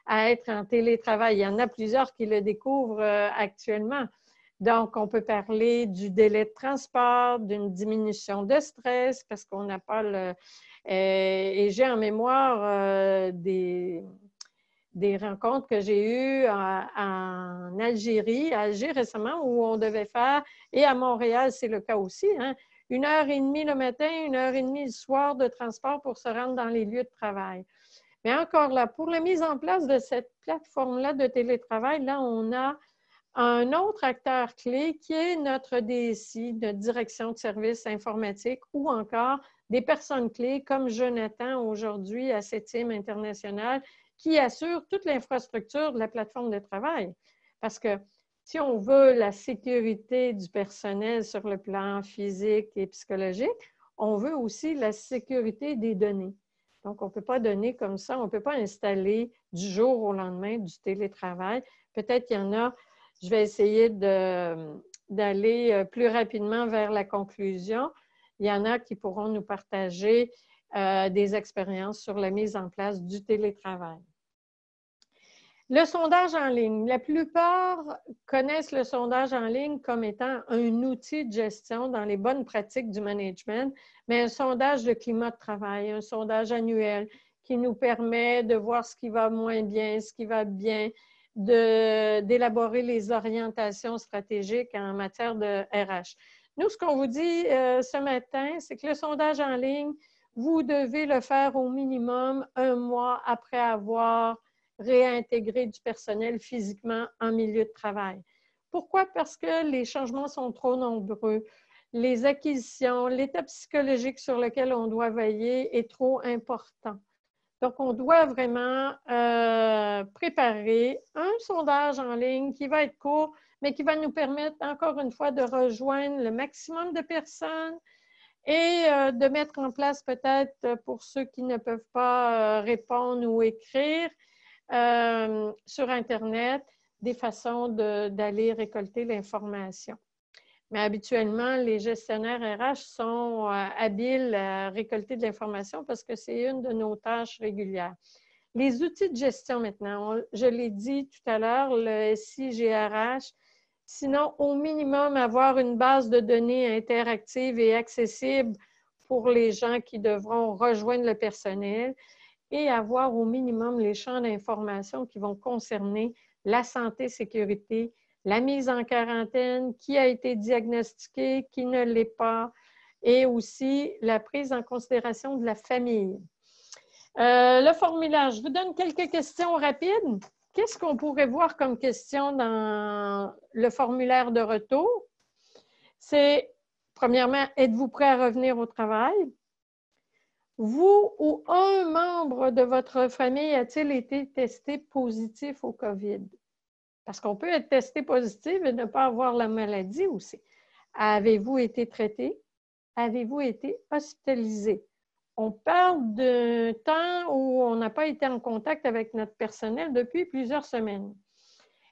à être en télétravail. Il y en a plusieurs qui le découvrent actuellement. Donc, on peut parler du délai de transport, d'une diminution de stress parce qu'on n'a pas le… et j'ai en mémoire des rencontres que j'ai eues en Algérie, à Alger récemment, où on devait faire, et à Montréal, c'est le cas aussi, hein, 1h30 le matin, 1h30 le soir de transport pour se rendre dans les lieux de travail. Mais encore là, pour la mise en place de cette plateforme-là de télétravail, là, on a un autre acteur clé qui est notre DSI, notre direction de services informatiques, ou encore des personnes clés comme Jonathan aujourd'hui à Septième International, qui assure toute l'infrastructure de la plateforme de travail. Parce que si on veut la sécurité du personnel sur le plan physique et psychologique, on veut aussi la sécurité des données. Donc, on ne peut pas donner comme ça, on ne peut pas installer du jour au lendemain du télétravail. Peut-être qu'il y en a, je vais essayer d'aller plus rapidement vers la conclusion. Il y en a qui pourront nous partager des expériences sur la mise en place du télétravail. Le sondage en ligne. La plupart connaissent le sondage en ligne comme étant un outil de gestion dans les bonnes pratiques du management, mais un sondage de climat de travail, un sondage annuel qui nous permet de voir ce qui va moins bien, ce qui va bien, d'élaborer les orientations stratégiques en matière de RH. Nous, ce qu'on vous dit ce matin, c'est que le sondage en ligne, vous devez le faire au minimum 1 mois après avoir réintégrer du personnel physiquement en milieu de travail. Pourquoi? Parce que les changements sont trop nombreux. Les acquisitions, l'état psychologique sur lequel on doit veiller est trop important. Donc, on doit vraiment préparer un sondage en ligne qui va être court, mais qui va nous permettre, encore une fois, de rejoindre le maximum de personnes et de mettre en place peut-être, pour ceux qui ne peuvent pas répondre ou écrire, sur Internet, des façons d'aller récolter l'information. Mais habituellement, les gestionnaires RH sont habiles à récolter de l'information parce que c'est une de nos tâches régulières. Les outils de gestion maintenant, je l'ai dit tout à l'heure, le SIGRH, Sinon, au minimum, avoir une base de données interactive et accessible pour les gens qui devront rejoindre le personnel et avoir au minimum les champs d'information qui vont concerner la santé, sécurité, la mise en quarantaine, qui a été diagnostiqué, qui ne l'est pas, et aussi la prise en considération de la famille. Le formulaire, je vous donne quelques questions rapides. Qu'est-ce qu'on pourrait voir comme question dans le formulaire de retour? C'est, premièrement, êtes-vous prêt à revenir au travail? Vous ou un membre de votre famille a-t-il été testé positif au COVID? Parce qu'on peut être testé positif et ne pas avoir la maladie aussi. Avez-vous été traité? Avez-vous été hospitalisé? On parle d'un temps où on n'a pas été en contact avec notre personnel depuis plusieurs semaines.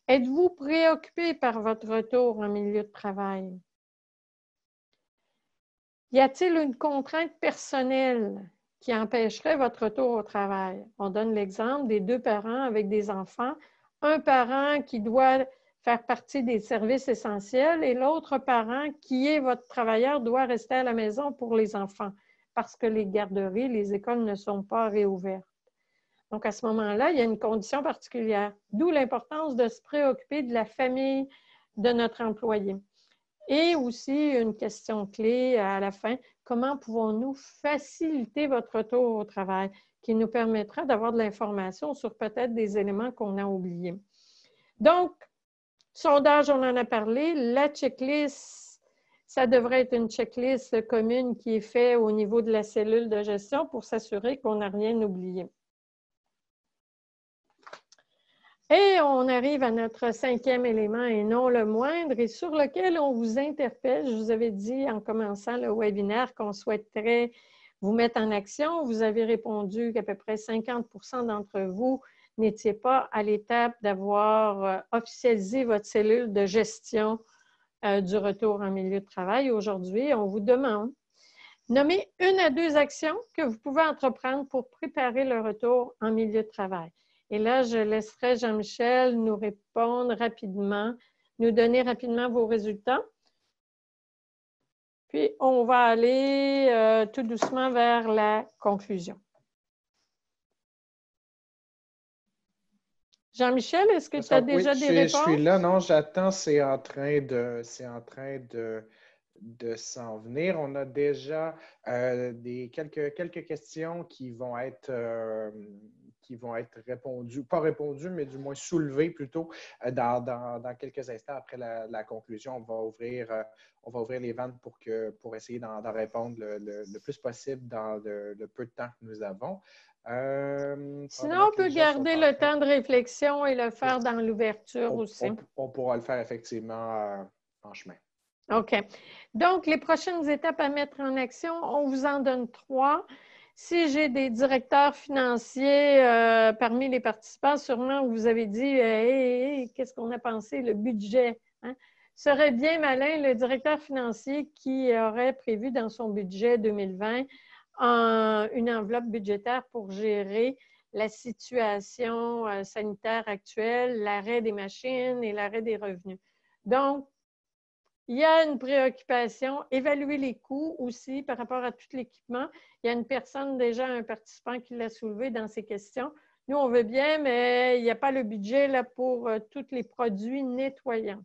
Êtes-vous préoccupé par votre retour en milieu de travail? Y a-t-il une contrainte personnelle qui empêcherait votre retour au travail? On donne l'exemple des 2 parents avec des enfants. Un parent qui doit faire partie des services essentiels et l'autre parent qui est votre travailleur doit rester à la maison pour les enfants parce que les garderies, les écoles ne sont pas réouvertes. Donc, à ce moment-là, il y a une condition particulière, d'où l'importance de se préoccuper de la famille de notre employé. Et aussi, une question clé à la fin, comment pouvons-nous faciliter votre retour au travail qui nous permettra d'avoir de l'information sur peut-être des éléments qu'on a oubliés. Donc, sondage, on en a parlé. La checklist, ça devrait être une checklist commune qui est faite au niveau de la cellule de gestion pour s'assurer qu'on n'a rien oublié. Et on arrive à notre 5e élément et non le moindre et sur lequel on vous interpelle. Je vous avais dit en commençant le webinaire qu'on souhaiterait vous mettre en action. Vous avez répondu qu'à peu près 50% d'entre vous n'étiez pas à l'étape d'avoir officialisé votre cellule de gestion du retour en milieu de travail. Aujourd'hui, on vous demande de nommer 1 à 2 actions que vous pouvez entreprendre pour préparer le retour en milieu de travail. Et là, je laisserai Jean-Michel nous répondre rapidement, nous donner rapidement vos résultats. Puis, on va aller tout doucement vers la conclusion. Jean-Michel, est-ce que tu as déjà des réponses? Je suis là, non, j'attends, c'est en train de s'en venir. On a déjà quelques questions qui vont être répondues, pas répondues, mais du moins soulevées plutôt dans quelques instants après la conclusion. On va ouvrir les vannes pour essayer d'en répondre le plus possible dans le peu de temps que nous avons. Sinon, on peut garder le temps de réflexion et le faire dans l'ouverture aussi. On pourra le faire effectivement en chemin. OK. Donc, les prochaines étapes à mettre en action, on vous en donne 3. Si j'ai des directeurs financiers parmi les participants, sûrement vous avez dit hey, qu'est-ce qu'on a pensé, le budget. Hein? Serait bien malin le directeur financier qui aurait prévu dans son budget 2020 une enveloppe budgétaire pour gérer la situation sanitaire actuelle, l'arrêt des machines et l'arrêt des revenus. Donc, il y a une préoccupation, évaluer les coûts aussi par rapport à tout l'équipement. Il y a une personne déjà, un participant qui l'a soulevé dans ces questions. Nous, on veut bien, mais il n'y a pas le budget là, pour tous les produits nettoyants.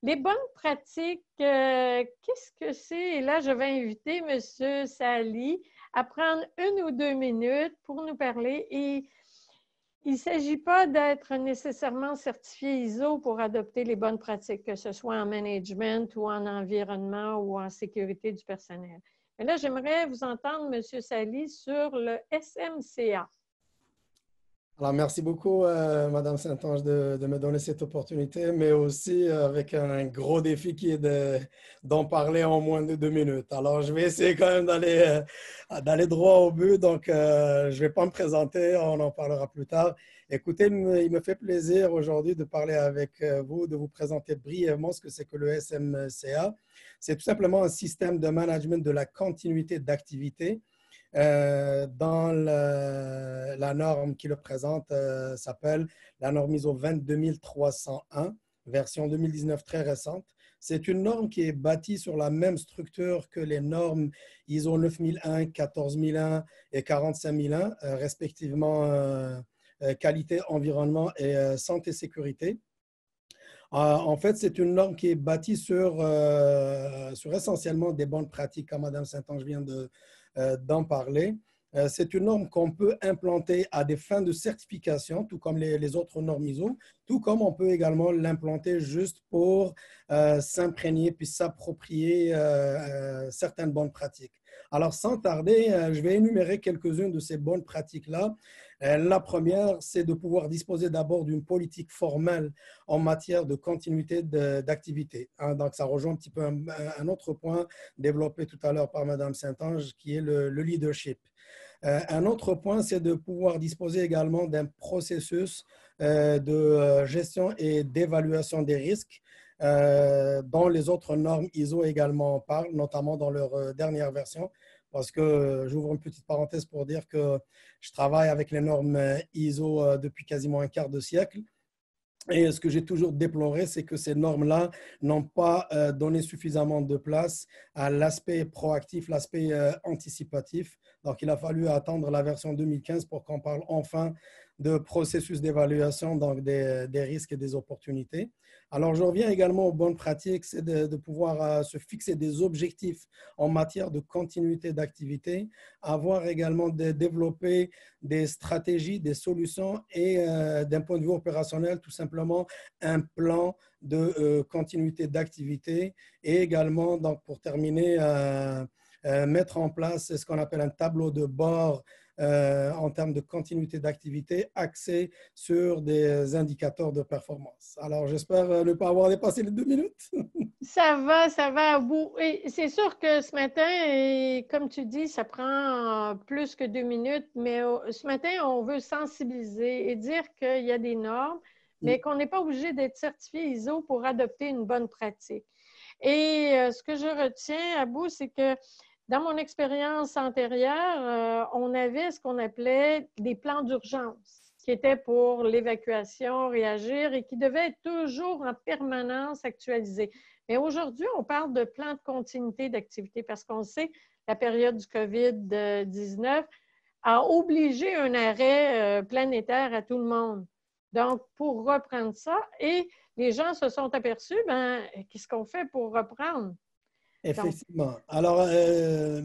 Les bonnes pratiques, qu'est-ce que c'est? Et là, je vais inviter M. Sali à prendre 1 ou 2 minutes pour nous parler. Et il ne s'agit pas d'être nécessairement certifié ISO pour adopter les bonnes pratiques, que ce soit en management ou en environnement ou en sécurité du personnel. Mais là, j'aimerais vous entendre, M. Sali, sur le SMCA. Alors, merci beaucoup, Madame Saint-Onge, de me donner cette opportunité, mais aussi avec un gros défi qui est d'en parler en moins de 2 minutes. Alors, je vais essayer quand même d'aller droit au but. Donc, je ne vais pas me présenter, on en parlera plus tard. Écoutez, il me fait plaisir aujourd'hui de parler avec vous, de vous présenter brièvement ce que c'est que le SMCA. C'est tout simplement un système de management de la continuité d'activité. Dans la norme qui le présente s'appelle la norme ISO 22301, version 2019 très récente. C'est une norme qui est bâtie sur la même structure que les normes ISO 9001, 14001 et 45001, respectivement qualité, environnement et santé-sécurité. En fait, c'est une norme qui est bâtie sur essentiellement des bonnes pratiques, comme Mme Saint-Onge vient d'en parler. C'est une norme qu'on peut implanter à des fins de certification, tout comme les autres normes ISO, tout comme on peut également l'implanter juste pour s'imprégner puis s'approprier certaines bonnes pratiques. Alors, sans tarder, je vais énumérer quelques-unes de ces bonnes pratiques-là. La première, c'est de pouvoir disposer d'abord d'une politique formelle en matière de continuité d'activité. Donc, ça rejoint un petit peu un autre point développé tout à l'heure par Mme Saint-Onge, qui est le leadership. Un autre point, c'est de pouvoir disposer également d'un processus de gestion et d'évaluation des risques dont les autres normes ISO également parlent, notamment dans leur dernière version, parce que j'ouvre une petite parenthèse pour dire que je travaille avec les normes ISO depuis quasiment un quart de siècle. Et ce que j'ai toujours déploré, c'est que ces normes-là n'ont pas donné suffisamment de place à l'aspect proactif, l'aspect anticipatif. Donc, il a fallu attendre la version 2015 pour qu'on parle enfin de processus d'évaluation, donc des risques et des opportunités. Alors, je reviens également aux bonnes pratiques, c'est de pouvoir se fixer des objectifs en matière de continuité d'activité, avoir également de développer des stratégies, des solutions et d'un point de vue opérationnel, tout simplement un plan de continuité d'activité et également, donc pour terminer, mettre en place ce qu'on appelle un tableau de bord en termes de continuité d'activité axé sur des indicateurs de performance. Alors, j'espère ne pas avoir dépassé les 2 minutes. Ça va à bout. Et c'est sûr que ce matin, et comme tu dis, ça prend plus que 2 minutes, mais ce matin, on veut sensibiliser et dire qu'il y a des normes, mais qu'on n'est pas obligé d'être certifié ISO pour adopter une bonne pratique. Et ce que je retiens à bout, c'est que dans mon expérience antérieure, on avait ce qu'on appelait des plans d'urgence, qui étaient pour l'évacuation, réagir et qui devaient être toujours en permanence actualisés. Mais aujourd'hui, on parle de plan de continuité d'activité parce qu'on sait que la période du COVID-19 a obligé un arrêt planétaire à tout le monde. Donc, pour reprendre ça, et les gens se sont aperçus, qu'est-ce qu'on fait pour reprendre? Effectivement. Alors,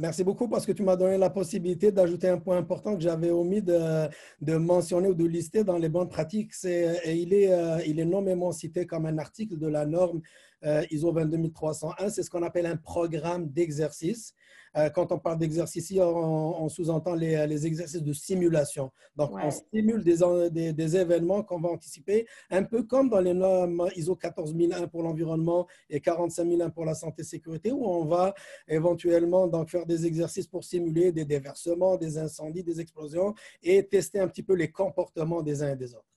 merci beaucoup parce que tu m'as donné la possibilité d'ajouter un point important que j'avais omis de mentionner ou de lister dans les bonnes pratiques. Il est nommément cité comme un article de la norme ISO 22301. C'est ce qu'on appelle un programme d'exercice. Quand on parle d'exercice, on sous-entend les exercices de simulation. Donc, on simule des événements qu'on va anticiper, un peu comme dans les normes ISO 14001 pour l'environnement et 45001 pour la santé-sécurité, où on va éventuellement donc, faire des exercices pour simuler des déversements, des incendies, des explosions et tester un petit peu les comportements des uns et des autres.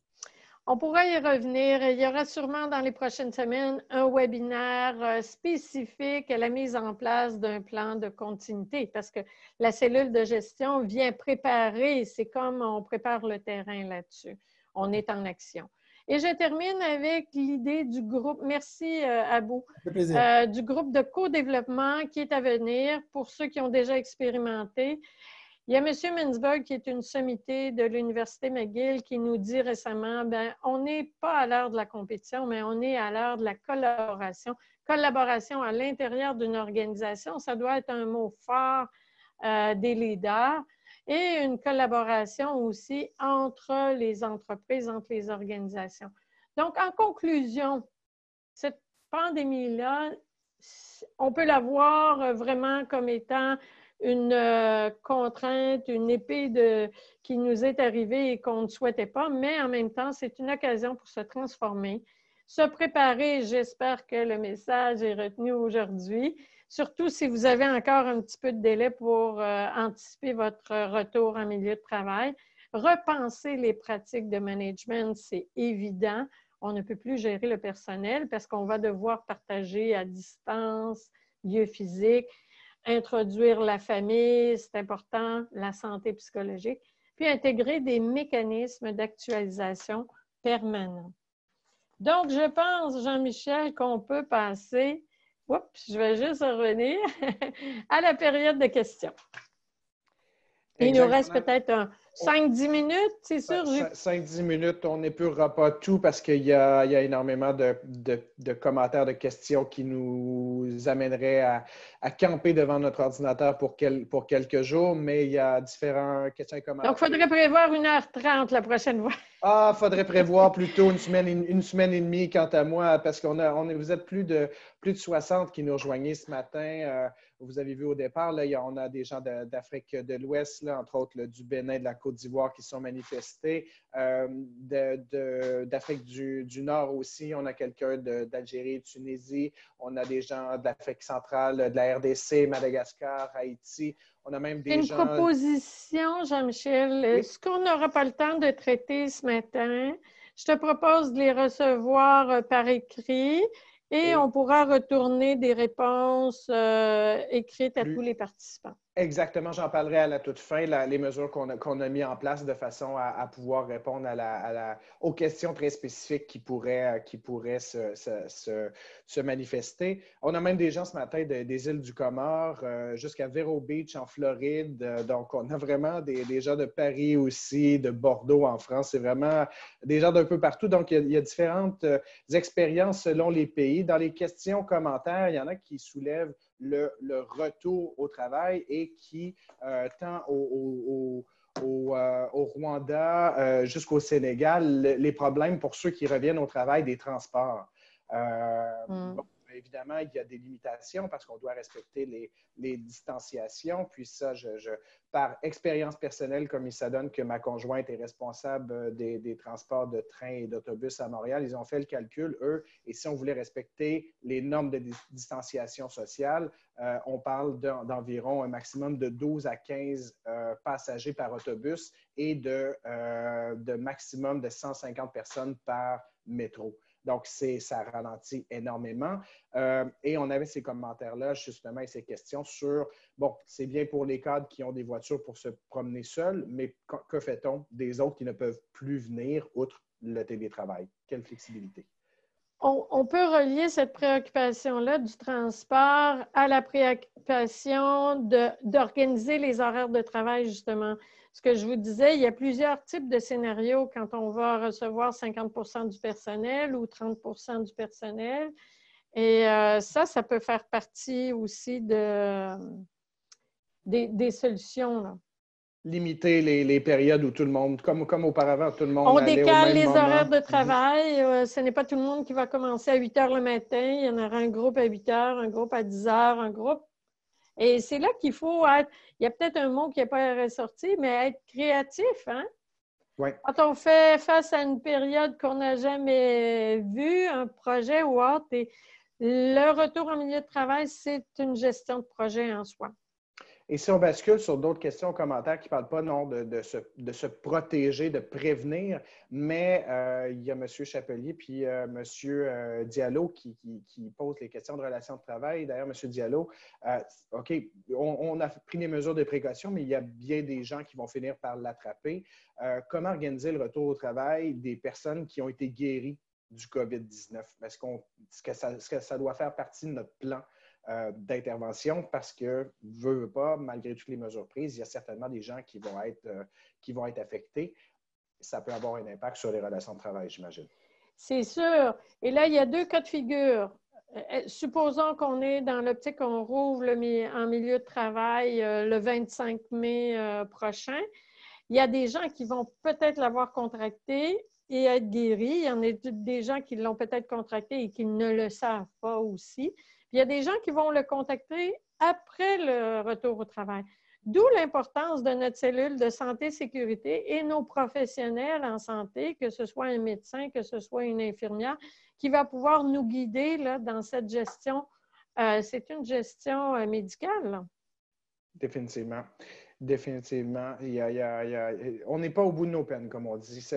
On pourra y revenir. Il y aura sûrement dans les prochaines semaines un webinaire spécifique à la mise en place d'un plan de continuité parce que la cellule de gestion vient préparer, c'est comme on prépare le terrain là-dessus. On est en action. Et je termine avec l'idée du groupe, merci Abou, du groupe de co-développement qui est à venir pour ceux qui ont déjà expérimenté. Il y a M. Mintzberg, qui est une sommité de l'Université McGill, qui nous dit récemment, on n'est pas à l'heure de la compétition, mais on est à l'heure de la collaboration. Collaboration à l'intérieur d'une organisation, ça doit être un mot fort des leaders et une collaboration aussi entre les entreprises, entre les organisations. Donc, en conclusion, cette pandémie-là, on peut la voir vraiment comme étant une contrainte, une épée qui nous est arrivée et qu'on ne souhaitait pas, mais en même temps, c'est une occasion pour se transformer, se préparer. J'espère que le message est retenu aujourd'hui, surtout si vous avez encore un petit peu de délai pour anticiper votre retour en milieu de travail. Repenser les pratiques de management, c'est évident. On ne peut plus gérer le personnel parce qu'on va devoir partager à distance, lieu physique, introduire la famille, c'est important, la santé psychologique, puis intégrer des mécanismes d'actualisation permanents. Donc, je pense, Jean-Michel, qu'on peut passer, oups, je vais juste revenir, à la période de questions. Il nous reste peut-être 5-10 minutes, c'est sûr. 5-10 minutes, on n'épurera pas tout parce qu'il y a énormément de commentaires, de questions qui nous amèneraient à camper devant notre ordinateur pour quelques jours, mais il y a différents questions et commentaires. Donc, il faudrait prévoir 1h30 la prochaine fois. Ah, il faudrait prévoir plutôt une semaine et demie, quant à moi, parce vous êtes plus de 60 qui nous rejoignaient ce matin. Vous avez vu au départ, là, on a des gens d'Afrique de l'Ouest, là, entre autres du Bénin, de la Côte d'Ivoire qui sont manifestés. D'Afrique du Nord aussi, on a quelqu'un d'Algérie, de Tunisie. On a des gens de l'Afrique centrale, de la RDC, Madagascar, Haïti. On a même des gens... Une proposition, Jean-Michel. Oui. Ce qu'on n'aura pas le temps de traiter ce matin, je te propose de les recevoir par écrit et on pourra retourner des réponses écrites à tous les participants. Exactement, j'en parlerai à la toute fin, les mesures qu'on a mises en place de façon à pouvoir répondre aux questions très spécifiques qui pourraient se manifester. On a même des gens ce matin des îles du Comore jusqu'à Vero Beach en Floride. Donc, on a vraiment des gens de Paris aussi, de Bordeaux en France. C'est vraiment des gens d'un peu partout. Donc, il y a différentes expériences selon les pays. Dans les questions, commentaires, il y en a qui soulèvent le retour au travail et qui, tant au Rwanda jusqu'au Sénégal, les problèmes pour ceux qui reviennent au travail des transports. Bon, évidemment, il y a des limitations parce qu'on doit respecter les distanciations. Puis ça, par expérience personnelle, comme il s'adonne que ma conjointe est responsable des transports de train et d'autobus à Montréal, ils ont fait le calcul, eux, et si on voulait respecter les normes de distanciation sociale, on parle d'environ un maximum de 12 à 15 passagers par autobus et de maximum de 150 personnes par métro. Donc, ça ralentit énormément. Et on avait ces commentaires-là, justement, et ces questions sur, bon, c'est bien pour les cadres qui ont des voitures pour se promener seuls, mais que fait-on des autres qui ne peuvent plus venir outre le télétravail? Quelle flexibilité? On peut relier cette préoccupation-là du transport à la préoccupation d'organiser les horaires de travail, justement. Ce que je vous disais, il y a plusieurs types de scénarios quand on va recevoir 50 du personnel ou 30 du personnel. Et ça peut faire partie aussi des solutions, là. Limiter les périodes où tout le monde, comme auparavant, tout le monde on allait décale au même les moment. Horaires de travail. Ce n'est pas tout le monde qui va commencer à 8 heures le matin. Il y en aura un groupe à 8 heures, un groupe à 10 heures, un groupe. Et c'est là qu'il faut être... Il y a peut-être un mot qui n'est pas ressorti, mais être créatif, hein? Oui. Quand on fait face à une période qu'on n'a jamais vue, un projet ou autre, et le retour en milieu de travail, c'est une gestion de projet en soi. Et si on bascule sur d'autres questions, commentaires qui ne parlent pas non, de se protéger, de prévenir, mais il y a M. Chapelier puis M. Diallo qui posent les questions de relations de travail. D'ailleurs, M. Diallo, OK, on a pris des mesures de précaution, mais il y a bien des gens qui vont finir par l'attraper. Comment organiser le retour au travail des personnes qui ont été guéries du COVID-19? Est-ce que ça doit faire partie de notre plan d'intervention parce que, veut pas, malgré toutes les mesures prises, il y a certainement des gens qui vont être affectés. Ça peut avoir un impact sur les relations de travail, j'imagine. C'est sûr. Et là, il y a deux cas de figure. Supposons qu'on est dans l'optique qu'on rouvre en milieu de travail le 25 mai prochain. Il y a des gens qui vont peut-être l'avoir contracté et être guéris. Il y en a des gens qui l'ont peut-être contracté et qui ne le savent pas aussi. Puis il y a des gens qui vont le contacter après le retour au travail. D'où l'importance de notre cellule de santé-sécurité et nos professionnels en santé, que ce soit un médecin, que ce soit une infirmière, qui va pouvoir nous guider là, dans cette gestion. C'est une gestion médicale, là. Définitivement. Définitivement. On n'est pas au bout de nos peines, comme on dit.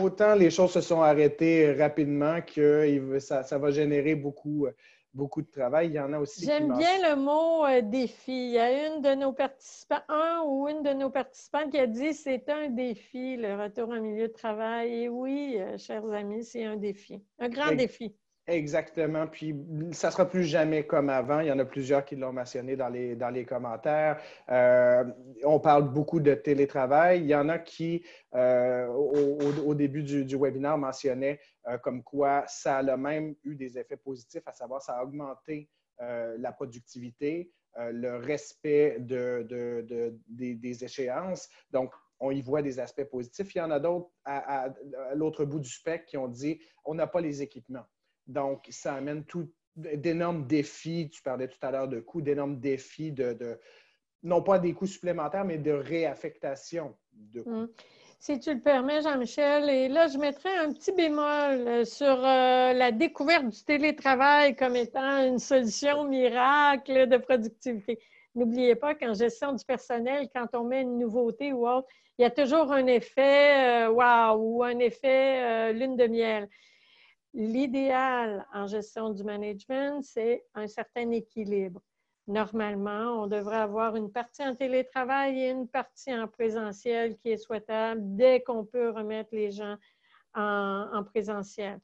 Autant les choses se sont arrêtées rapidement que ça va générer beaucoup beaucoup de travail. Il y en a aussi qui J'aime bien le mot défi. Il y a une de nos participants, un ou une de nos participantes qui a dit c'est un défi, le retour en milieu de travail. Et oui, chers amis, c'est un défi, un grand défi. Exactement. Puis, ça ne sera plus jamais comme avant. Il y en a plusieurs qui l'ont mentionné dans les commentaires. On parle beaucoup de télétravail. Il y en a qui, au début du webinaire, mentionnaient comme quoi ça a même eu des effets positifs, à savoir ça a augmenté la productivité, le respect des échéances. Donc, on y voit des aspects positifs. Il y en a d'autres à l'autre bout du spectre qui ont dit on n'a pas les équipements. Donc, ça amène d'énormes défis. Tu parlais tout à l'heure de coûts, d'énormes défis non pas des coûts supplémentaires, mais de réaffectation de coûts. Si tu le permets, Jean-Michel, et là, je mettrais un petit bémol sur la découverte du télétravail comme étant une solution miracle de productivité. N'oubliez pas qu'en gestion du personnel, quand on met une nouveauté ou autre, il y a toujours un effet wow ou un effet lune de miel. L'idéal en gestion du management, c'est un certain équilibre. Normalement, on devrait avoir une partie en télétravail et une partie en présentiel qui est souhaitable dès qu'on peut remettre les gens en présentiel.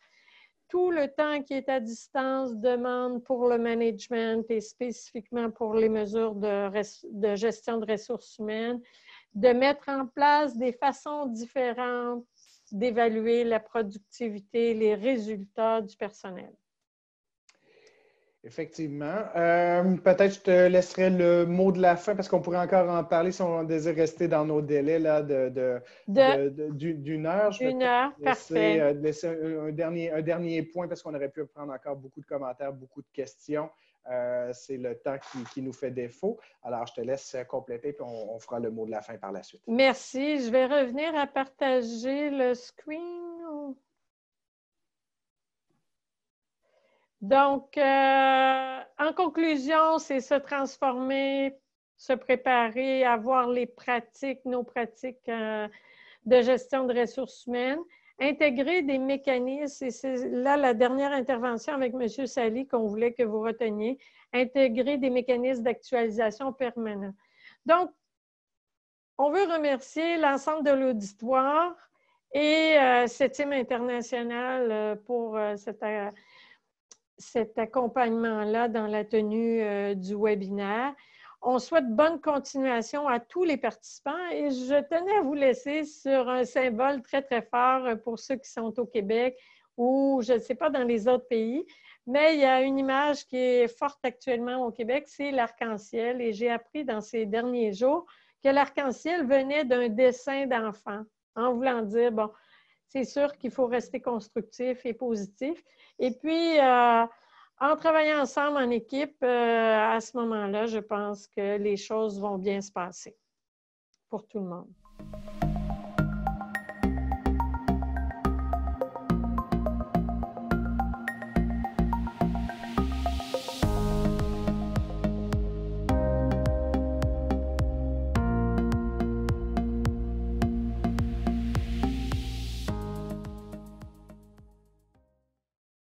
Tout le temps qui est à distance demande pour le management et spécifiquement pour les mesures de gestion de ressources humaines de mettre en place des façons différentes d'évaluer la productivité, les résultats du personnel. Effectivement. Peut-être je te laisserai le mot de la fin parce qu'on pourrait encore en parler si on désire rester dans nos délais là, d'une heure. Je vais parfait. laisser un dernier point parce qu'on aurait pu prendre encore beaucoup de commentaires, beaucoup de questions. C'est le temps qui nous fait défaut. Alors, je te laisse compléter puis on fera le mot de la fin par la suite. Merci. Je vais revenir à partager le screen. Donc, en conclusion, c'est se transformer, se préparer, avoir les pratiques, nos pratiques de gestion de ressources humaines, intégrer des mécanismes, et c'est là la dernière intervention avec M. Sally qu'on voulait que vous reteniez, intégrer des mécanismes d'actualisation permanents. Donc, on veut remercier l'ensemble de l'auditoire et Septime International pour cet accompagnement-là dans la tenue du webinaire. On souhaite bonne continuation à tous les participants et je tenais à vous laisser sur un symbole très, très fort pour ceux qui sont au Québec ou, je ne sais pas, dans les autres pays, mais il y a une image qui est forte actuellement au Québec, c'est l'arc-en-ciel et j'ai appris dans ces derniers jours que l'arc-en-ciel venait d'un dessin d'enfant, en voulant dire, bon, c'est sûr qu'il faut rester constructif et positif. Et puis, en travaillant ensemble en équipe, à ce moment-là, je pense que les choses vont bien se passer pour tout le monde.